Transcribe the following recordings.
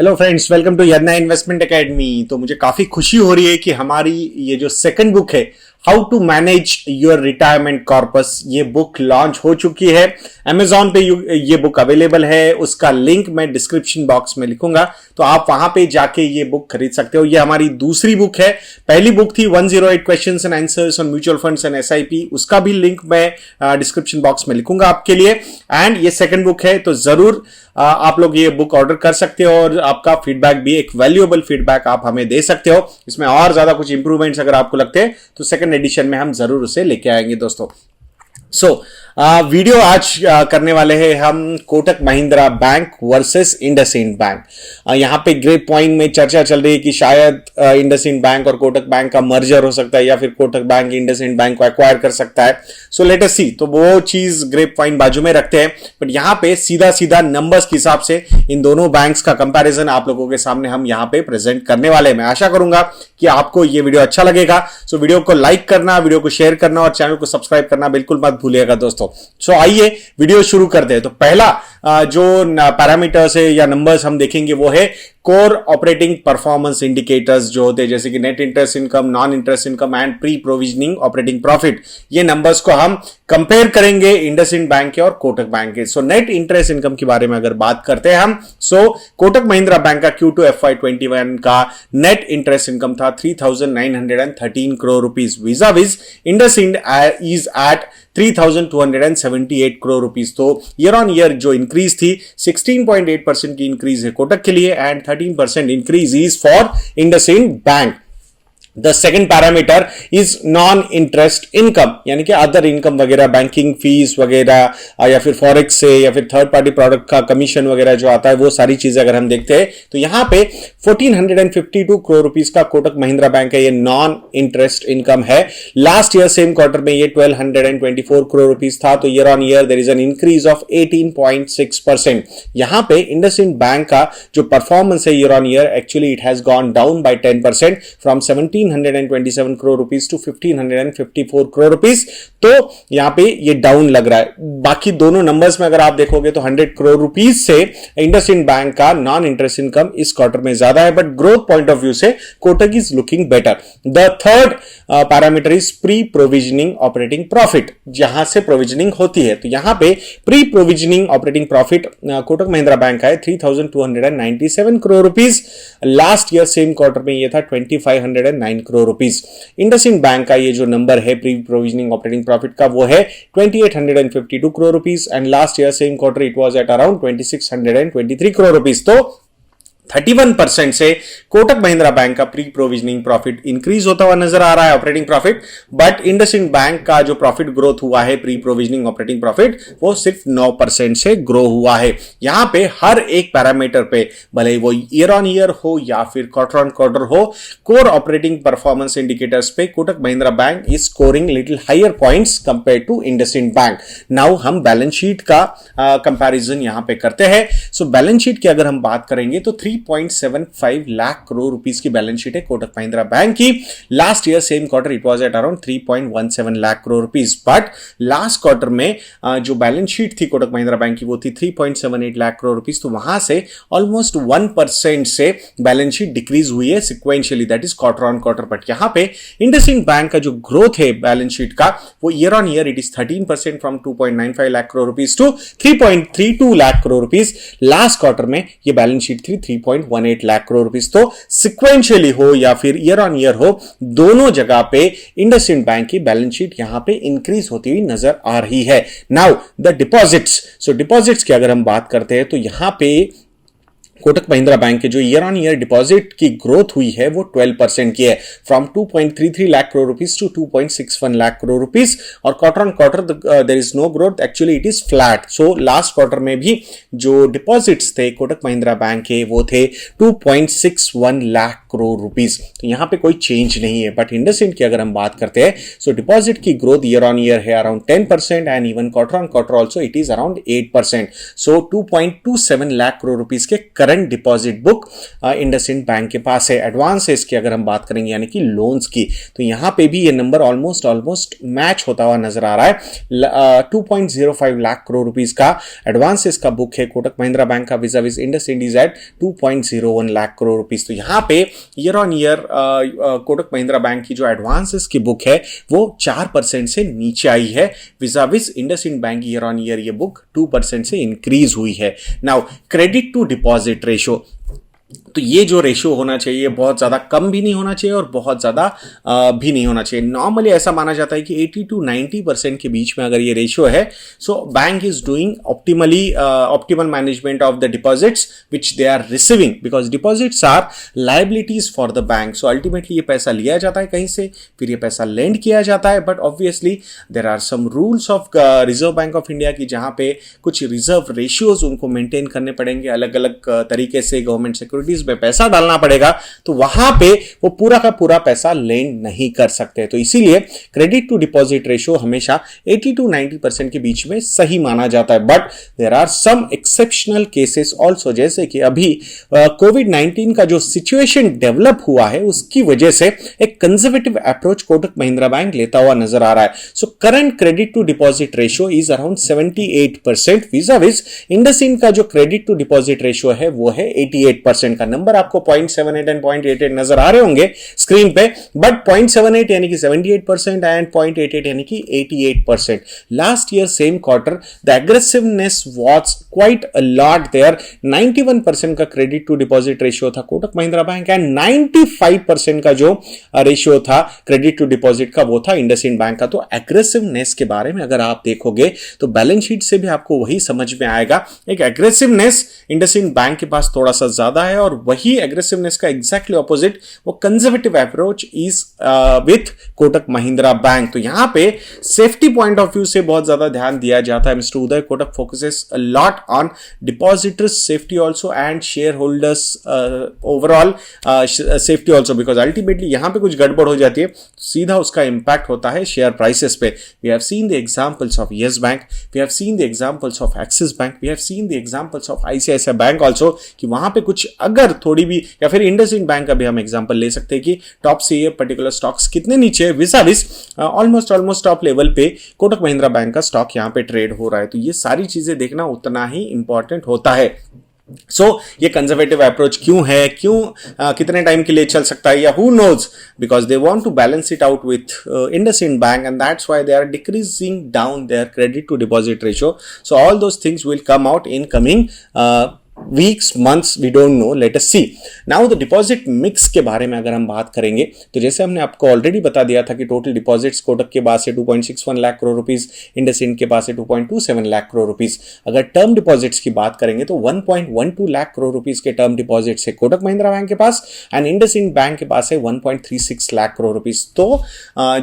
Hello friends, welcome to Yadnya investment academy. तो मुझे काफी खुशी हो रही है कि हमारी ये जो सेकंड बुक है, how to manage your retirement corpus, ये बुक लॉन्च हो चुकी है। अमेजॉन पे ये बुक अवेलेबल है। उसका लिंक मैं डिस्क्रिप्शन बॉक्स में लिखूंगा, तो आप वहां पे जाके ये बुक खरीद सकते हो। ये हमारी दूसरी बुक है। पहली बुक थी 108 questions and answers on mutual funds and SIP, उसका भी लिंक मैं डिस्क्रिप्शन बॉक्स में लिखूंगा आपके लिए। एंड ये सेकंड बुक है, तो जरूर आप लोग ये बुक ऑर्डर कर सकते हो और आपका फीडबैक भी, एक वैल्यूएबल फीडबैक आप हमें दे सकते हो। इसमें और ज्यादा कुछ इंप्रूवमेंट्स अगर आपको लगते हैं तो सेकंड एडिशन में हम जरूर उसे लेके आएंगे दोस्तों। वीडियो आज करने वाले हैं हम Kotak Mahindra bank versus IndusInd bank. यहां पे ग्रेप पॉइंट में चर्चा चल रही है कि शायद इंडसइंड बैंक और कोटक बैंक का मर्जर हो सकता है या फिर कोटक बैंक इंडसइंड बैंक को एक्वायर कर सकता है। सो लेट अस सी। तो वो चीज ग्रेप पॉइंट बाजू में रखते हैं, बट यहां पे सीधा सीधा नंबर्स के हिसाब से इन दोनों बैंक्स का कंपैरिजन आप लोगों के सामने हम यहां पे प्रेजेंट करने वाले हैं। मैं आशा करूंगा कि आपको ये वीडियो अच्छा लगेगा। सो वीडियो को लाइक करना, वीडियो को शेयर करना और चैनल को सब्सक्राइब करना बिल्कुल मत भूलिएगा दोस्तों। सो आइए वीडियो शुरू करते हैं। तो पहला जो पैरामीटर्स है या नंबर्स हम देखेंगे वो है कोर ऑपरेटिंग परफॉर्मेंस इंडिकेटर्स जो होते हैं, जैसे कि net interest income, non interest income and pre provisioning operating profit. ये नंबर्स को हम कंपेयर करेंगे इंडसइंड बैंक के और कोटक बैंक के। सो नेट इंटरेस्ट इनकम के बारे में अगर बात करते हैं हम, सो कोटक महिंद्रा बैंक का Q2 FY21 का नेट इंटरेस्ट इनकम था 3,913 crore rupees, vis a vis IndusInd is at 3,278 crore rupees. तो ईयर ऑन ईयर जो इंक्रीज थी 16.8% की इंक्रीज है कोटक के लिए and 13% increase is for IndusInd bank. The second parameter is non interest income, यानी कि अदर इनकम वगैरह, बैंकिंग फीस वगैरह या फिर फॉरेक्स से या फिर थर्ड पार्टी प्रोडक्ट का कमीशन वगैरह जो आता है, वो सारी चीजें अगर हम देखते हैं तो यहां पे 1452 करोड़ रुपीस का कोटक महिंद्रा बैंक है, ये नॉन इंटरेस्ट इनकम है। लास्ट ईयर सेम क्वार्टर में ये 1224 करोड़ रुपीस था। तो year on year there is an increase of 18.6%। यहां पे इंडसइंड बैंक का जो परफॉर्मेंस है year on year, actually it has gone down by 10% from 1727 crore rupees to 1554 crore rupees. तो यहां पे ये डाउन लग रहा है। बाकी दोनों नंबर्स में अगर आप देखोगे तो 100 करोड़ रुपीस से इंडसइंड बैंक का नॉन इंटरेस्ट इनकम इस क्वार्टर में ज्यादा है, but growth point of view से Kotak is looking better. The third parameter is pre provisioning operating profit, जहां से प्रोविजनिंग होती है। तो यहां पे pre provisioning operating profit Kotak Mahindra bank का है 3,297 crore rupees. Last year same quarter में ये था 2,509 करोड़ रुपीस। इंडसइंड बैंक का ये जो नंबर है प्री प्रोविजनिंग ऑपरेटिंग प्रॉफिट का, वो है 2,852 crore rupees and last year same quarter it was at around 2,623 crore rupees. तो 31% से कोटक महिंद्रा बैंक का प्री प्रोविजनिंग प्रॉफिट इंक्रीज होता हुआ नजर आ रहा है, operating profit. But IndusInd bank का जो प्रॉफिट ग्रोथ हुआ है प्री प्रोविजनिंग ऑपरेटिंग प्रॉफिट, वो सिर्फ 9% से ग्रो हुआ है। यहां पे हर एक पैरामीटर पे, भले वो ईयर ऑन ईयर हो या फिर क्वार्टर ऑन क्वार्टर हो, कोर ऑपरेटिंग परफॉर्मेंस इंडिकेटर्स पे Kotak Mahindra bank is scoring little higher points compare to IndusInd bank. Now हम बैलेंस शीट का कंपैरिजन यहां पे करते हैं। सो बैलेंस शीट की अगर हम बात करेंगे तो 3.75 लाख करोड़ रुपीस की बैलेंस शीट है कोटक महिंद्रा बैंक की। Last year same quarter it was at around 3.17 lakh crore rupees. But last quarter में जो बैलेंस शीट थी कोटक महिंद्रा बैंक की, वो थी 3.78 लाख करोड़ रुपीस। तो वहां से ऑलमोस्ट 1% से बैलेंस शीट डिक्रीज हुई है sequentially, that is quarter on quarter. But यहां पे इंडसइंड बैंक का जो ग्रोथ है बैलेंस शीट का, वो year on year it is 13% from 2.95 lakh crore rupees to 3.32 lakh crore rupees. Last quarter में ये बैलेंस शीट थी 3.18 लाख करोड़ रुपीस। तो सिक्वेंशियली हो या फिर ईयर ऑन ईयर हो, दोनों जगह पे इंडसइंड बैंक की बैलेंस शीट यहां पे इंक्रीज होती हुई नजर आ रही है। Now the deposits. So deposits की अगर हम बात करते हैं तो यहां पे कोटक महिंद्रा बैंक के जो ईयर ऑन ईयर डिपॉजिट की ग्रोथ हुई है वो 12% की है, from 2.33 lakh crore rupees to 2.61 lakh crore rupees. और quarter on quarter there is no growth, actually it is flat. So last quarter में भी जो डिपॉजिट्स थे कोटक महिंद्रा बैंक के, वो थे 2.61 लाख करोड़ रुपीस। तो यहां पे कोई चेंज नहीं है। बट इंडसइंड की अगर हम बात करते हैं, सो डिपॉजिट की ग्रोथ ईयर ऑन ईयर है around 10% and even quarter on quarter also it is around 8%। So 2.27 lakh crore rupees के current deposit book IndusInd bank के पास है। एडवांसेस की अगर हम बात करेंगे यानी कि लोन्स की, तो यहां पे भी ये नंबर ऑलमोस्ट मैच होता हुआ नजर आ रहा है। 2.05 लाख करोड़ रुपीस का एडवांसेस का बुक है कोटक महिंद्रा बैंक का, vis IndusInd is at 2.01 lakh crore rupees. तो यहां पे year on year Kotak Mahindra bank की जो एडवांसेस की बुक है वो 4% से नीचे आई है, vis IndusInd bank year on year ये बुक 2% से इंक्रीज हुई है। Now credit to deposit ratio, तो ये जो रेशियो होना चाहिए बहुत ज़्यादा कम भी नहीं होना चाहिए और बहुत ज़्यादा भी नहीं होना चाहिए। नॉर्मली ऐसा माना जाता है कि 80 to 90% के बीच में अगर ये रेशियो है, so bank is doing optimal management of the deposits which they are receiving, because deposits are liabilities for the bank. So ultimately ये पैसा लिया जाता है कहीं से, फिर ये पैसा लेंड किया जाता है, but obviously there are some rules of reserve bank of India की जहाँ पे कुछ रिजर्व रेशियोज उनको मेंटेन करने पड़ेंगे, अलग अलग तरीके से गवर्नमेंट सिक्योरिटीज में पैसा डालना पड़ेगा, तो वहां पे वो पूरा का पूरा पैसा लेंड नहीं कर सकते। तो इसीलिए क्रेडिट टू डिपॉजिट रेशियो हमेशा 80 to 90% के बीच में सही माना जाता है। But there are some exceptional cases also, जैसे कि अभी कोविड-19 का जो सिचुएशन डेवलप हुआ है उसकी वजह से एक conservative approach Kotak Mahindra bank लेता हुआ नजर आ रहा है। So current credit to deposit ratio is around 78%, vis IndusInd का जो क्रेडिट टू डिपॉजिट रेशियो है वो है 88% का। नंबर आपको 0.78 एंड 0.88 नजर आ रहे होंगे स्क्रीन पे, बट 0.78 यानी कि 78% एंड 0.88 यानी कि 88%। Last year same quarter the aggressiveness was quite a lot there. 91% का क्रेडिट टू डिपॉजिट रेशियो था कोटक महिंद्रा बैंक एंड 95% का जो रेशियो था क्रेडिट टू डिपॉजिट का वो था इंडसइंड बैंक का। तो एग्रेसिवनेस के बारे में अगर आप देखोगे तो बैलेंस शीट से भी आपको वही समझ में आएगा, एक एग्रेसिवनेस इंडसइंड बैंक के पास थोड़ा सा ज्यादा है और वही एग्रेसिवनेस का एग्जैक्टली ऑपोजिट वो conservative approach is with Kotak Mahindra bank. तो यहां पे सेफ्टी पॉइंट ऑफ व्यू से बहुत ज्यादा ध्यान दिया जाता है। Mister Uday Kotak focuses a lot on depositors safety also and share holders overall safety also, because ultimately यहां पे कुछ गड़बड़ हो जाती है तो सीधा उसका इंपैक्ट होता है शेयर प्राइसेस पे। We have seen the examples of Yes bank, we have seen the examples of Axis bank, we have seen the examples of ICICI bank also, कि वहां पे कुछ अगर थोड़ी भी, या फिर इंडसइंड बैंक का भी हम एग्जांपल ले सकते हैं कि टॉप से ये पर्टिकुलर स्टॉक्स कितने नीचे है, विज़ ऑलमोस्ट टॉप लेवल पे कोटक महिंद्रा बैंक का स्टॉक यहां पे ट्रेड हो रहा है। तो ये सारी चीजें देखना उतना ही इंपॉर्टेंट होता है। ये कंजर्वेटिव अप्रोच क्यों है, कितने टाइम के लिए चल सकता है, या who knows, because they want to balance it out with IndusInd bank and that's why they are decreasing down their credit to deposit ratio. So all those things will come out in coming weeks, months, we don't know, let us see. Now the deposit mix के बारे में अगर हम बात करेंगे तो जैसे हमने आपको ऑलरेडी बता दिया था कि टोटल डिपॉजिट्स कोटक के पास है 2.61 लाख करोड़ रुपीस, इंडसइंड के पास है 2.27 लाख करोड़ रुपीस। अगर टर्म डिपॉजिट्स की बात करेंगे तो 1.12 लाख करोड़ रुपीस के टर्म डिपॉजिट्स है कोटक महिंद्रा बैंक के पास एंड इंडसइंड बैंक के पास है 1.36 लाख करोड़ रुपीस। तो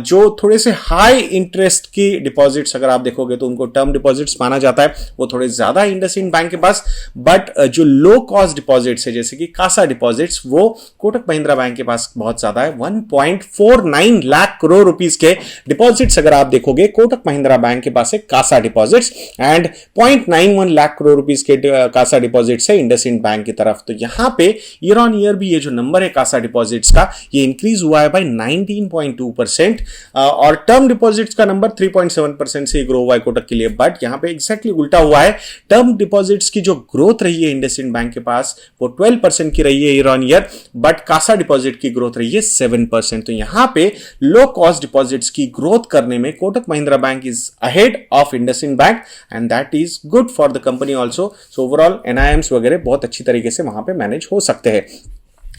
जो थोड़े से हाई इंटरेस्ट की डिपॉजिट्स अगर आप देखोगे तो उनको टर्म डिपॉजिट्स माना जाता है, वो थोड़े ज्यादा इंडसइंड बैंक के पास, बट जो लो कॉस्ट डिपॉजिट्स है जैसे कि कासा डिपॉजिट्स वो कोटक महिंद्रा बैंक के पास बहुत ज्यादा है। 1.49 लाख करोड़ रुपीस के डिपॉजिट्स अगर आप देखोगे कोटक महिंद्रा बैंक के पास है CASA deposits and 0.91 lakh crore rupees के कासा डिपॉजिट्स है इंडसइंड बैंक की तरफ। तो यहां पे ईयर ऑन ईयर भी ये जो नंबर है कासा डिपॉजिट्स का ये इंक्रीज हुआ है बाय 19.2% और टर्म डिपॉजिट्स का नंबर 3.7% से ग्रो हुआ है कोटक के लिए, बट यहां पे एग्जैक्टली उल्टा हुआ है। टर्म डिपॉजिट्स की जो ग्रोथ रही है इंडसइंड बैंक के पास वो 12% की रही है year on year, but CASA deposit की ग्रोथ रही है 7%। तो यहां पे लो कॉस्ट डिपॉजिट्स की ग्रोथ करने में Kotak Mahindra bank is ahead of IndusInd bank and that is good for the company also. So overall NIMs वगैरह बहुत अच्छी तरीके से वहां पे मैनेज हो सकते हैं।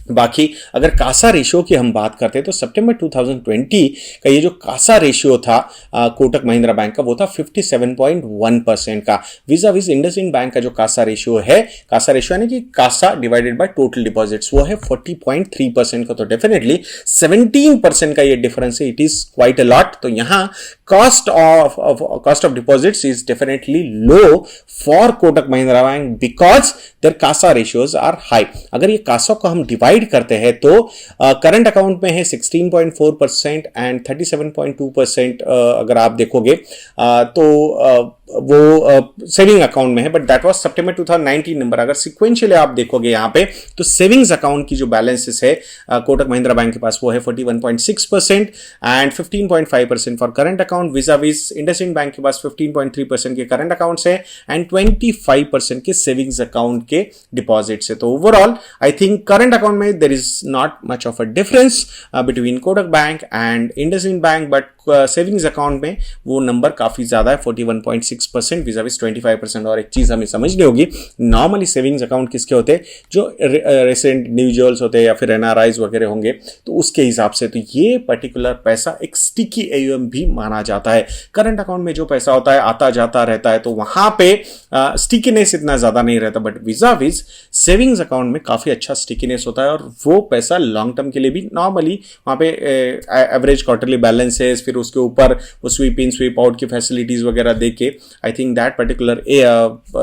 बाकी अगर कासा रेशियो की हम बात करते हैं तो सितंबर 2020 का ये जो कासा रेशियो था कोटक महिंद्रा बैंक का वो था 57.1% का, विज़ इंडसइंड बैंक का जो कासा रेशियो है, कासा रेशियो यानी कि CASA divided by total deposits, वो है 40.3% का। तो डेफिनेटली 17% का ये डिफरेंस है, it is quite a lot. तो यहां cost of deposits is definitely low for Kotak Mahindra bank because their CASA ratios are high. अगर ये कासा को हम डिवाइड करते हैं तो करंट अकाउंट में है 16.4% एंड 37.2% अगर आप देखोगे तो वो सेविंग अकाउंट में है, but that was September 2019 number. अगर सिक्वेंशियली आप देखोगे यहाँ पे तो सेविंग्स अकाउंट की जो बैलेंसेस है कोटक महिंद्रा बैंक के पास वो है 41.6% and 15.5% for current account, vis a vis IndusInd bank के पास 15.3% के करंट अकाउंट्स है एंड 25% के सेविंग्स अकाउंट के डिपॉजिट्स है। तो overall I think current account में there is not much of a difference between Kotak bank and IndusInd bank, but savings account में वो नंबर काफी ज्यादा है 41.6% विजाविस 25%। और एक चीज हमें समझनी होगी, नॉर्मली सेविंग्स अकाउंट किसके होते हैं, जो रेसिडेंट इंडिविजुअल्स होते हैं या फिर एनआरआईज वगैरह होंगे, तो उसके हिसाब से तो ये पर्टिकुलर पैसा एक स्टिकी एयूएम भी माना जाता है। करंट अकाउंट में जो पैसा होता है आता जाता रहता है, तो वहां पे स्टिकीनेस इतना ज्यादा नहीं रहता, बट विजाविस सेविंग्स अकाउंट में काफी अच्छा स्टिकीनेस होता है और वो पैसा लॉन्ग टर्म के लिए भी नॉर्मली वहां पे एवरेज क्वार्टरली बैलेंसेस, फिर उसके ऊपर वो स्वीप इन स्वीप आउट की फैसिलिटीज वगैरह देके I think that particular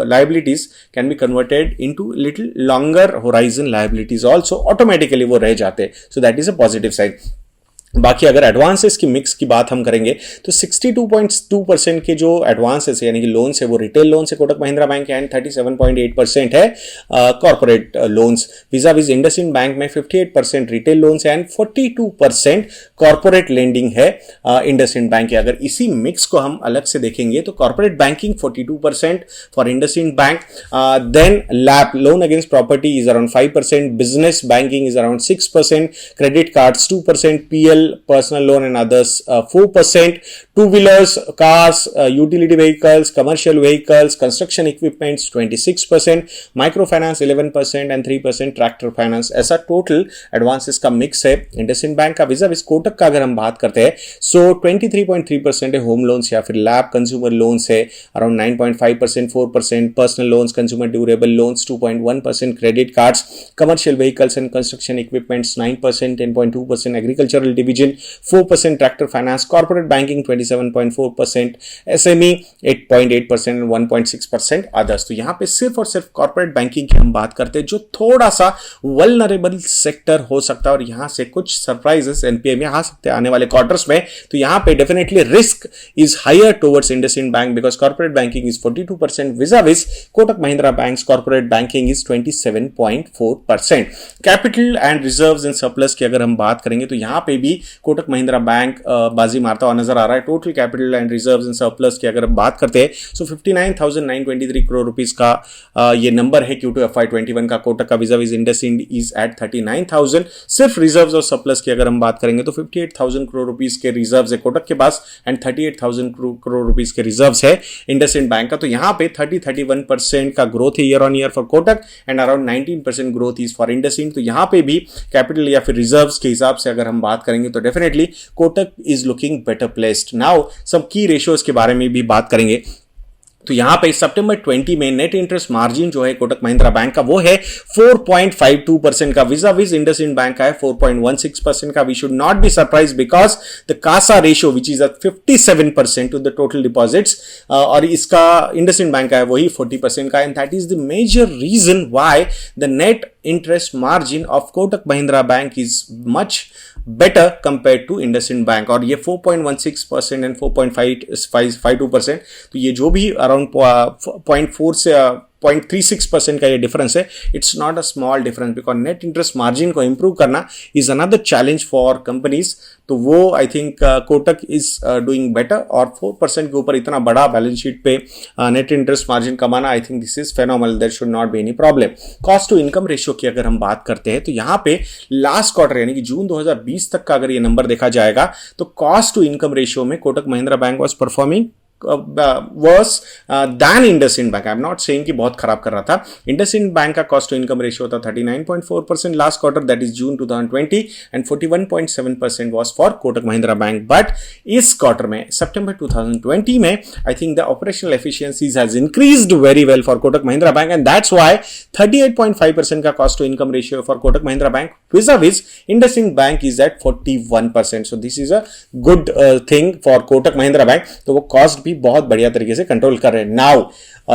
liabilities can be converted into little longer horizon liabilities also, automatically वो रह जाते, so that is a positive side. बाकी अगर एडवांसेस की मिक्स की बात हम करेंगे तो 62.2% के जो एडवांसेस यानी कि लोन्स है वो रिटेल लोन्स है कोटक महिंद्रा बैंक एंड 37.8% है कॉर्पोरेट लोन्स। विजाविस इंडसइंड बैंक में 58% रिटेल लोन्स है एंड 42% कॉर्पोरेट लेंडिंग है इंडसइंड बैंक के। अगर इसी मिक्स को हम अलग से देखेंगे तो corporate banking 42% for IndusInd bank, then LAP loan against property is around 5%, business banking is around 6%, credit cards 2%, PL personal loan and others 4%, two-wheelers, cars, utility vehicles, commercial vehicles, construction equipments 26%, microfinance 11% and 3% tractor finance। ऐसा total advances का mix है IndusInd bank का। विजाविस कोटक का अगर हम बात करते हैं सो 23.3% है होम लोन्स या फिर लैब कंज्यूमर लोन्स है around 9.5%, 4% personal loans, consumer durable loans 2.1%, credit cards, commercial vehicles and construction equipments 9%, 10.2% agricultural division 4%, tractor finance, corporate banking 27.4%, SME 8.8% 1.6% others. तो यहां पे सिर्फ और सिर्फ कॉर्पोरेट बैंकिंग की हम बात करते हैं जो थोड़ा सा वल्नरेबल सेक्टर हो सकता है और यहां से कुछ सरप्राइजेस एनपीए में आ सकते हैं आने वाले क्वार्टर्स में। तो यहां पे definitely risk is higher towards IndusInd bank because corporate banking is 42%, vis a vis Kotak Mahindra bank's corporate banking is 27.4%। Capital and reserves and surplus की अगर हम बात करेंगे तो यहां पे भी कोटक महिंद्रा बैंक बाजी मारता हुआ नजर आ रहा है। Total capital and reserves and surplus की अगर बात करते हैं सो 59,923 करोड़ रुपीस का ये नंबर है Q2 FY21 का कोटक का। विजाविस इंडसइंड इज एट 39,000। सिर्फ रिजर्व्स और सरप्लस की अगर हम बात करेंगे तो 58,000 करोड़ रुपीस के रिजर्व्स है कोटक के पास एंड 38,000 करोड़ रुपीस के रिजर्व्स है इंडसइंड बैंक का। तो यहां पे 31% का ग्रोथ है year on year for Kotak and around 19% growth is for IndusInd. तो यहां पे भी कैपिटल या फिर रिजर्व्स के हिसाब से अगर हम बात करेंगे तो definitely Kotak is looking better placed. Now सब की रेशियोज के बारे में भी बात करेंगे तो यहां पे सितंबर 20 में नेट इंटरेस्ट मार्जिन जो है कोटक महिंद्रा बैंक का वो है 4.52% का, विजाविस इंडसइंड बैंक का है 4.16% का। We should not be surprise because the CASA ratio which is at 57% to the total deposits और इसका इंडसइंड बैंक का है वही 40% का and that is the major reason why the net interest margin of Kotak Mahindra bank is much better compared to IndusInd bank. और ये 4.16% and 4.52%, तो ये जो भी अराउंड 0.4 से 0.36% का ये डिफरेंस है, it's not a small difference because net interest margin को इंप्रूव करना is another challenge for companies. तो वो I think Kotak is doing better और 4% के ऊपर इतना बड़ा बैलेंस शीट पे नेट इंटरेस्ट मार्जिन कमाना I think this is phenomenal, there should not be any problem. Cost to income ratio की अगर हम बात करते हैं तो यहाँ पे लास्ट क्वार्टर यानी कि जून 2020 तक का अगर ये नंबर देखा जाएगा तो कॉस्ट टू इनकम रेशियो में Kotak Mahindra bank was performing worse than IndusInd bank. I am not saying कि बहुत खराब कर रहा था। IndusInd बैंक का कॉस्ट टू इनकम रेशियो था 39.4% last quarter that is June 2020 and 41.7% was for Kotak Mahindra bank. But इस क्वार्टर में सितंबर 2020 में I think the operational efficiencies has increased very well for Kotak Mahindra bank and that's why 38.5% का cost to income ratio for Kotak Mahindra bank vis a vis IndusInd bank is at 41%। So this is a good thing for Kotak Mahindra bank. तो वो cost भी बहुत बढ़िया तरीके से control कर रहे हैं। Now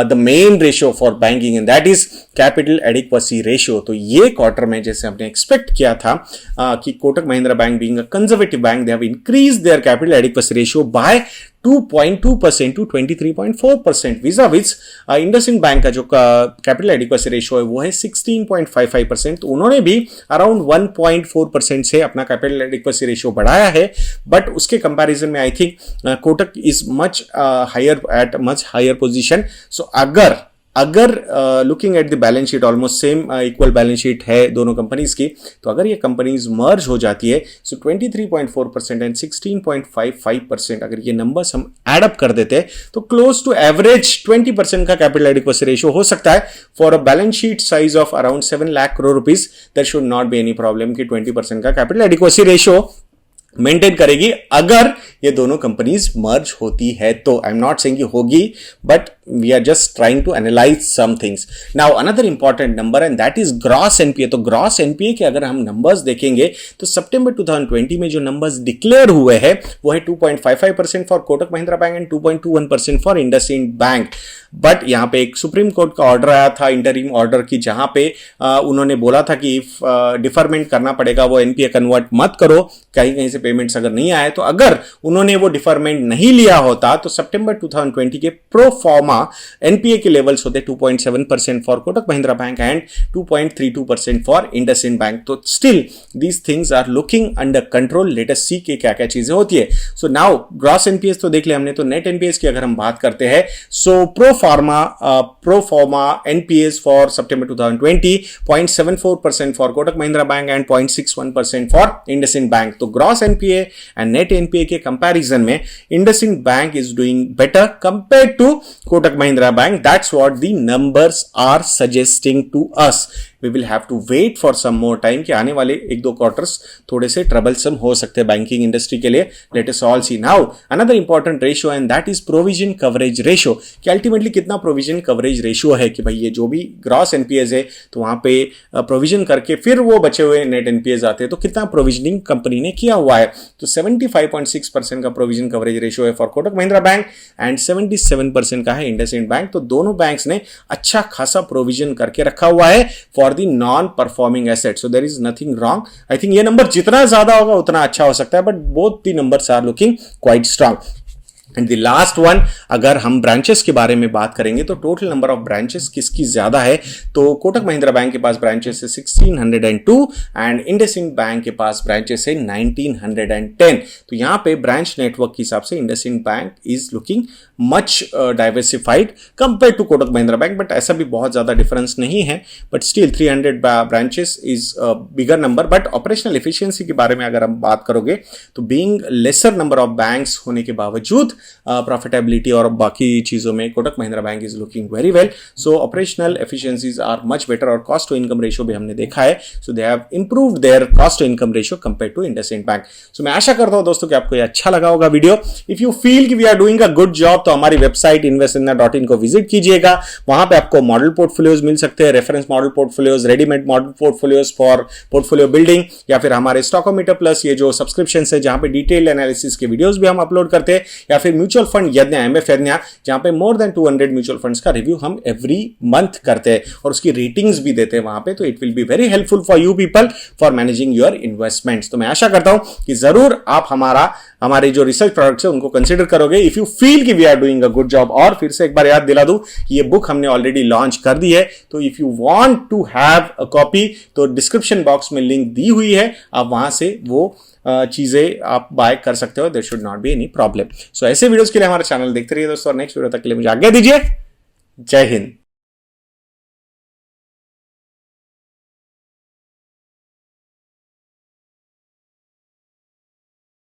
the main ratio for banking and that is capital adequacy ratio. तो ये क्वार्टर में जैसे हमने एक्सपेक्ट किया था कि Kotak Mahindra bank being a conservative bank they have increased their capital adequacy ratio by 2.2% to 23.4%। Vis a vis IndusInd bank का जो कैपिटल एडिक्वेसी रेशियो है वो है 16.55%। तो उन्होंने भी अराउंड 1.4% से अपना कैपिटल एडिक्वेसी रेशियो बढ़ाया है, बट उसके कंपैरिजन में I think Kotak is much higher at much higher position. So अगर looking at the balance sheet almost same equal balance sheet है दोनों कंपनीज की, तो अगर ये कंपनीज मर्ज हो जाती है सो 23.4% एंड 16.55%, अगर ये नंबर्स हम एड अप कर देते हैं तो क्लोज टू एवरेज 20% का कैपिटल एडिक्वेसी रेशियो हो सकता है। For a balance sheet size of around 7 lakh crore rupees there should not be any problem कि 20% का कैपिटल एडिक्वेसी रेशियो मेंटेन करेगी अगर ये दोनों कंपनीज मर्ज होती है। तो आई एम नॉट सेइंग कि होगी, but we are just trying to analyse some things. Now another important number and that is gross NPA. तो ग्रॉस एनपीए के अगर हम नंबर्स देखेंगे तो सितंबर 2020 में जो नंबर्स डिक्लेयर हुए हैं वो है 2.55% for Kotak Mahindra bank and 2.21% for IndusInd bank. But यहां पे एक सुप्रीम कोर्ट का ऑर्डर आया था, इंटरिम ऑर्डर की, जहां पे उन्होंने बोला था कि डिफरमेंट करना पड़ेगा, वो एनपीए कन्वर्ट मत करो, कहीं कहीं से पेमेंट्स अगर नहीं आए। तो अगर उन्होंने वो डिफरमेंट नहीं लिया होता तो सितंबर 2020 के प्रो फॉर्मा एनपीए के लेवल्स होते 2.7% for Kotak Mahindra bank and 2.32% for IndusInd bank. तो still these things are looking under control. Let us see के क्या क्या चीजें होती है। सो नाउ ग्रॉस एनपीएस तो देख लिया हमने, तो नेट एनपीएस की अगर हम बात करते हैं, so pro forma NPAs for सितंबर 2020 0.74% for Kotak Mahindra bank and 0.61% for IndusInd bank. तो gross NPA and net NPA के कंपैरिजन में IndusInd bank is doing better compared to Kotak Mahindra bank. That's what the numbers are suggesting to us. We will have to wait for some more time कि आने वाले 1-2 quarters थोड़े से troublesome हो सकते हैं बैंकिंग इंडस्ट्री के लिए। Let us all see now another important ratio and that is provision coverage ratio. कि अल्टीमेटली कितना प्रोविजन कवरेज रेशियो है, कि भाई ये जो भी ग्रॉस एनपीएस है तो वहां पे प्रोविजन करके फिर वो बचे हुए नेट एनपीएस आते हैं, तो कितना प्रोविजनिंग कंपनी ने किया हुआ है। तो 75.6% का प्रोविजन कवरेज रेशियो है for Kotak Mahindra bank and 77% का है इंडसइंड बैंक। तो दोनों बैंक्स ने अच्छा खासा प्रोविजन करके रखा हुआ है for the non performing asset. So there is nothing wrong. I think ये नंबर जितना ज्यादा होगा उतना अच्छा हो सकता है, but both the numbers are looking quite strong. And the last one, अगर हम ब्रांचेस के बारे में बात करेंगे तो टोटल नंबर ऑफ ब्रांचेस किसकी ज्यादा है, तो कोटक महिंद्रा बैंक के पास ब्रांचेस है 1602 एंड इंडसइंड बैंक के पास ब्रांचेस है 1910। तो यहां पे ब्रांच नेटवर्क के हिसाब से IndusInd bank is looking much diversified compare to Kotak Mahindra bank, but ऐसा भी बहुत ज्यादा डिफरेंस नहीं है। But still 300 branches is bigger number. But operational efficiency के बारे में अगर हम बात करोगे तो being lesser number of banks होने के बावजूद प्रॉफिटेबिलिटी और बाकी चीजों में Kotak Mahindra bank is looking very well. So operational efficiencies are much better और कॉस्ट टू इनकम रेशियो भी हमने देखा है। So they have improved their cost to income ratio compare to IndusInd bank. So मैं आशा करता हूं दोस्तों कि आपको ये अच्छा लगा होगा वीडियो। इफ यू फील कि we are doing a good job तो हमारी वेबसाइट investindia.in को विजिट कीजिएगा। वहां पे आपको मॉडल पोर्टफोलियोज मिल सकते हैं, reference model portfolios, readymade model portfolios for portfolio building, या फिर हमारे स्टॉकोमीटर प्लस ये जो सब्सक्रिप्शन है जहां पे डिटेल एनालिसिस के वीडियोस भी हम अपलोड करते हैं, या फिर म्यूचुअल फंड यज्ञ एमएफ यज्ञ जहां पे मोर देन 200 म्यूचुअल फंड्स का रिव्यू हम एवरी मंथ करते हैं और उसकी रेटिंग्स भी देते हैं वहां पे। तो it will be very helpful for you people for managing your investments. तो मैं आशा करता हूं कि जरूर आप हमारे जो रिसर्च प्रोडक्ट्स है उनको कंसिडर करोगे इफ यू फील कि we are doing a good job. और फिर से एक बार याद दिला दूं कि ये बुक हमने ऑलरेडी लॉन्च कर दी है, तो if you want to have a copy तो डिस्क्रिप्शन बॉक्स में लिंक दी हुई है, आप वहां से वो चीजें आप बाय कर सकते हो। There should not be any problem. So ऐसे वीडियोस के लिए हमारा चैनल देखते रहिए दोस्तों, और नेक्स्ट वीडियो तक के लिए मुझे आज्ञा दीजिए। जय हिंद।